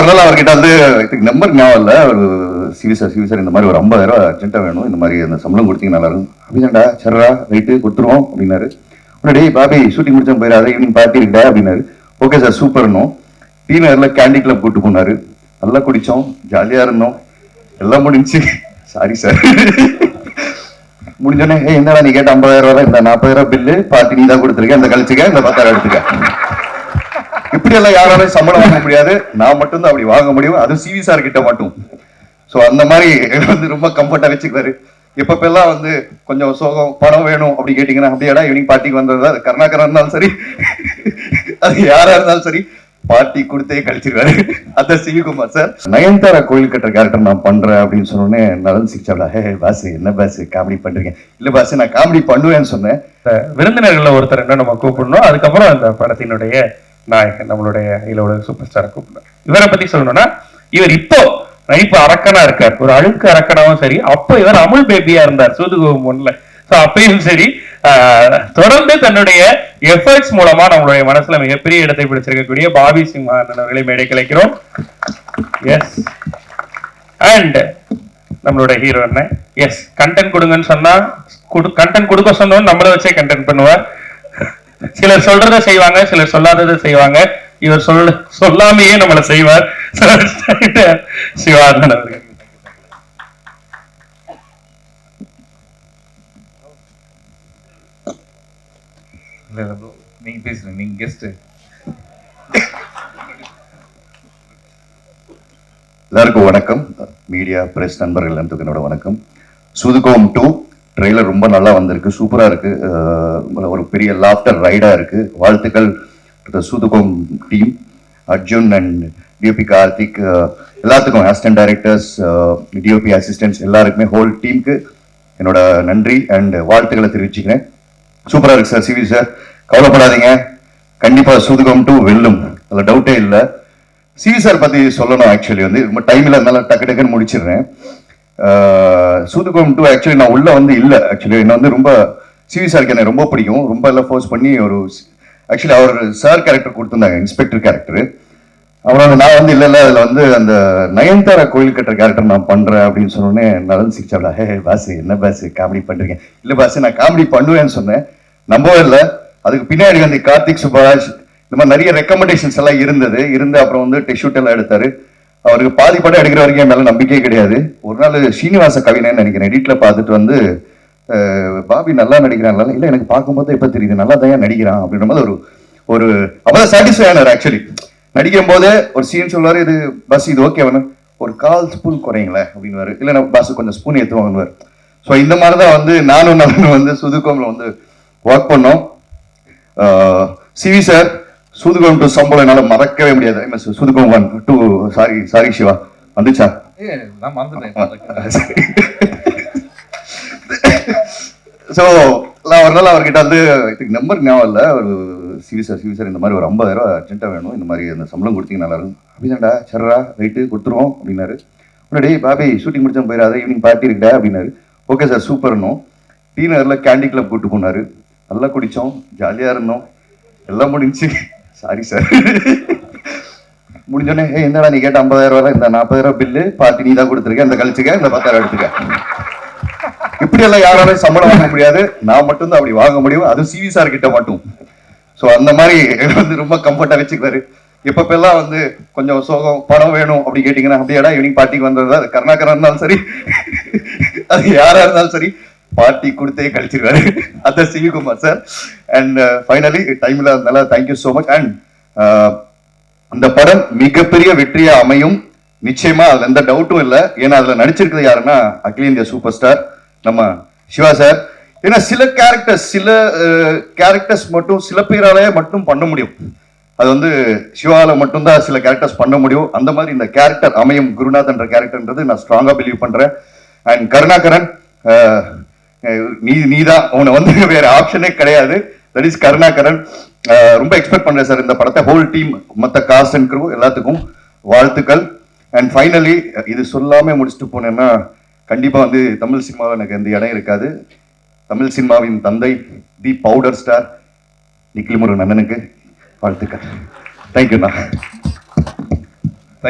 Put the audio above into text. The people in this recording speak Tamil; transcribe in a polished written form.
நாள் அவர்கிட்ட வந்து நம்பர் ஞாபகம் இல்லை. ஒரு சிவி சார் இந்த மாதிரி ஒரு 50,000 அர்ஜென்ட்டாக வேணும், இந்த மாதிரி அந்த சம்பளம் கொடுத்தீங்க நல்லா இருக்கும் அப்படின்னாடா. சரிடா ரைட்டு கொடுத்துருவோம் அப்படின்னாரு. உடனே பாபி ஷூட்டிங் முடிச்சா போயிடாத, ஈவினிங் பார்ட்டி இருக்கா அப்படின்னாரு. ஓகே சார் சூப்பர்னும். டீ நகரில் கேண்டி கிளப் கூட்டு போனாரு. நல்லா குடித்தோம், ஜாலியாக இருந்தோம், எல்லாம் முடிஞ்சு. சாரி சார் முடிஞ்சோடனே என்னடா நீ கேட்ட 50,000 இந்த 40,000 பில்லு பார்ட்டி நீ தான் கொடுத்துருக்க, இந்த கழிச்சுக்க, இந்த 10,000 எடுத்துக்க. இப்படி எல்லாம் யாராலும் சம்பளம் வாங்க முடியாது, நான் மட்டும்தான் அப்படி வாங்க முடியும், அது சிவி சார் கிட்ட மட்டும். ஸோ அந்த மாதிரி வந்து ரொம்ப கம்ஃபர்ட்டா வச்சுக்குவாரு. எப்பப்பெல்லாம் வந்து கொஞ்சம் சோகம் பணம் வேணும் அப்படி கேட்டீங்கன்னா, அப்படியாடா ஈவினிங் பார்ட்டிக்கு வந்ததா, அது கருணாகரன் இருந்தாலும் சரி, அது யாரா இருந்தாலும் சரி, பார்ட்டி கொடுத்தே கழிச்சிருக்காரு. அதான் சிவிகுமார் சார். நயன்தாரா கோயில் கட்டுற கேரக்டர் நான் பண்றேன் அப்படின்னு சொன்னோடனே நலன் சிக்ஸாடா, ஹே பாஸ் என்ன பாஸ் காமெடி பண்றீங்க? இல்ல பாஸ் நான் காமெடி பண்ணுவேன்னு சொன்னேன். விருந்தினர்கள் ஒருத்தர் என்ன நம்ம கூப்பிடணும், அதுக்கப்புறம் அந்த படத்தினுடைய நாயகன் நம்மளுடைய இலோட சூப்பர் ஸ்டாரை கூப்பிடணும். இவரை பத்தி சொல்லணும்னா, இவர் இப்போ நடிப்பு அரக்கனா இருக்கார், ஒரு அழுக்கு அரக்கனாவும் சரி. அப்போ இவர் அமுல் பேபியா இருந்தார் சூதுகோவம் ஒண்ணுல. அப்பயும் சரி, தொடர்ந்து தன்னுடைய எஃபர்ட்ஸ் மூலமா நம்மளுடைய மனசுல மிகப்பெரிய இடத்தை பிடிச்சிருக்கக்கூடிய பாபி சிம்ஹான் அவர்களை மேடை கிடைக்கிறோம். எஸ், அண்ட் நம்மளோட ஹீரோ என்ன, எஸ் கண்டென்ட் கொடுங்கன்னு சொன்னா கண்டென்ட் கொடுக்க சொன்னோம், நம்மளை வச்சே கண்டென்ட் பண்ணுவார். சிலர் சொல்றதை செய்வாங்க, சிலர் சொல்லாததை செய்வாங்க. இவர் சொல்லாமையே நம்மளை செய்வார். சிவானந்தன் அவர்கள். நீங்க பேசுறீங்க, நீங்க கெஸ்ட். எல்லாருக்கும் வணக்கம். மீடியா பிரஸ் நண்பர்கள் எல்லாத்துக்கும் என்னோட வணக்கம். சூதுகோவம் 2 ட்ரெய்லர் ரொம்ப நல்லா வந்திருக்கு, சூப்பரா இருக்கு, ஒரு பெரிய லாஃப்டர் ரைடா இருக்கு. வாழ்த்துக்கள் சூதுகோவம் team, Arjun and DOP Karthik, எல்லாத்துக்கும் அசிஸ்டன்ட் டைரக்டர்ஸ், டிஓபி அசிஸ்டன்ட்ஸ் எல்லாருக்குமே, ஹோல் டீமுக்கு என்னோட நன்றி அண்ட் வாழ்த்துக்களை தெரிவிச்சுக்கிறேன். சூப்பரா இருக்கு சார். சிவி சார் கவலைப்படாதீங்க, கண்டிப்பா சூதுகோவம் 2 வெல்லும், அதுல டவுட்டே இல்லை. சிவி சார் பத்தி சொல்லணும். ஆக்சுவலி வந்து ரொம்ப டைம்ல இருந்தாலும் டக்கு டக்குன்னு முடிச்சிடுறேன். சூதுகோவம் 2 ஆக்சுவலி நான் உள்ள வந்து இல்லை. ஆக்சுவலி என்ன வந்து ரொம்ப சிவி சாருக்கு எனக்கு ரொம்ப பிடிக்கும். ரொம்ப எல்லாம் ஃபோர்ஸ் பண்ணி ஒரு ஆக்சுவலி அவர் சார் கேரக்டர் கொடுத்துருந்தாங்க, இன்ஸ்பெக்டர் கேரக்டர். அப்புறம் நான் வந்து இல்லை அதில் வந்து அந்த நயன்தாரா கோயில் கட்டுற கேரக்டர் நான் பண்றேன் அப்படின்னு சொன்னோடனே நலன் சிக்ஸாடா, ஹே பாஸ் என்ன பாஸ் காமெடி பண்றீங்க? இல்லை பாஸ் நான் காமெடி பண்ணுவேன்னு சொன்னேன். நம்பவே இல்லை. அதுக்கு பின்னாடி வந்து கார்த்திக் சுப்பராஜ் இந்த மாதிரி நிறைய ரெக்கமெண்டேஷன்ஸ் எல்லாம் இருந்து அப்புறம் வந்து டெஷூட் எல்லாம் எடுத்தாரு. அவருக்கு பாதி படம் எடுக்கிற வரைக்கும் என் மேல நம்பிக்கையே கிடையாது. ஒரு நாள் ஸ்ரீனிவாச கவினன்னு நினைக்கிறேன், எடிட்ல பார்த்துட்டு வந்து பாபி நல்லா நடிக்கிறான், இல்லை எனக்கு பார்க்கும்போது எப்ப தெரியுது நல்லா தான் நடிக்கிறான் அப்படின்ற மாதிரி ஒரு அப்பதான் சாட்டிஸ்ஃபை ஆனார். ஆக்சுவலி நடிக்கும் போதே ஒரு சீன் சொல்லுவாரு, இது பஸ் இது ஓகே வேணும், ஒரு 1/4 ஸ்பூன் குறைங்களே அப்படின்னு, இல்லை பஸ் கொஞ்சம் ஸ்பூன் ஏற்றுவாங்கன்னு. ஸோ இந்த மாதிரி தான் வந்து நானும் வந்து சூதுகோவம்ல வந்து ஒர்க் பண்ணோம். சிவி சார் சூதுகோவம் 2 சம்பளம் என்னால மறக்கவே முடியாது. சூதுகோவம் 1 2 சாரி சிவா வந்துச்சா? நான் மறந்துட்டேன். ஸோ நான் ஒரு நாள் அவர்கிட்ட வந்து நம்பர் ஞாபகம் இல்லை. ஒரு சிவி சார் இந்த மாதிரி ஒரு 50,000 அர்ஜென்ட்டாக வேணும், இந்த மாதிரி அந்த சம்பளம் கொடுத்தீங்க நல்லா இருக்கும் அப்படின்னாடா. சரிடா ரைட்டு கொடுத்துருவோம் அப்படின்னாரு. உடனே பாபி ஷூட்டிங் முடிச்சா போயிடாத, ஈவினிங் பார்ட்டி இருக்கா அப்படின்னாரு. ஓகே சார் சூப்பர்னும். டீ நகரில் கேண்டி கிளப் கூட்டு போனாரு. நல்லா குடித்தோம், ஜாலியாக இருந்தோம், எல்லாம் முடிஞ்சு. சாரி சார் முடிஞ்சோடனே என்னடா நீ கேட்ட 50,000 இந்த 40,000 பில்லு பார்ட்டி நீ தான் கொடுத்துருக்க, இந்த கழிச்சுக்க, இந்த 10,000 எடுத்துக்க. இப்படி எல்லாம் யாராலும் சம்பளம் வாங்க முடியாது, நான் மட்டும்தான் அப்படி வாங்க முடியும், அது சிவி சார் கிட்ட மட்டும். ஸோ அந்த மாதிரி வந்து ரொம்ப கம்ஃபர்ட்டா வச்சுக்குவாரு. எப்பப்பெல்லாம் வந்து கொஞ்சம் சோகம் பணம் வேணும் அப்படி கேட்டீங்கன்னா, அப்படியாடா ஈவினிங் பார்ட்டிக்கு வந்ததா, அது கருணாகரன் இருந்தாலும் சரி, அது யாரா இருந்தாலும் சரி, பார்ட்டி கொடுத்தே கழிச்சிருவாரு. அதான் சிவிகுமார் சார். அண்ட் ஃபைனலி டைம்ல அதனால தேங்க்யூ ஸோ மச். அண்ட் இந்த படம் மிகப்பெரிய வெற்றியா அமையும் நிச்சயமா, அதுல எந்த டவுட்டும் இல்லை. ஏன்னா அதுல நடிச்சிருக்கிறது யாருன்னா அகில இந்தியா சூப்பர் ஸ்டார் நம்ம சிவா சார். ஏன்னா சில கேரக்டர்ஸ் மட்டும் சில பேராலே மட்டும் பண்ண முடியும், அது வந்து சிவால மட்டும்தான் சில கேரக்டர்ஸ் பண்ண முடியும். அந்த மாதிரி இந்த கேரக்டர் அமையும், குருநாத் என்ற கேரக்டர்ன்றது நான் ஸ்ட்ராங்கா பிலீவ் பண்றேன். அண்ட் கருணாகரன் நீதான், உன்னை வந்து வேற ஆப்ஷனே கிடையாது, தட் இஸ் கருணாகரன். ரொம்ப எக்ஸ்பெக்ட் பண்றேன் சார் இந்த படத்தை. ஹோல் டீம், மற்ற காஸ்ட் அண்ட் க்ரூ எல்லாத்துக்கும் வாழ்த்துக்கள். அண்ட் ஃபைனலி இது சொல்லாம முடிச்சுட்டு போனேன்னா கண்டிப்பா வந்து தமிழ் சினிமாவில் எனக்கு எந்த இடம் இருக்காது. தமிழ் சினிமாவின் தந்தை, தி பவுடர் ஸ்டார் நிக்கில் முருகன் அண்ணனுக்கு வாழ்த்துக்கள். தேங்க்யூண்ணா.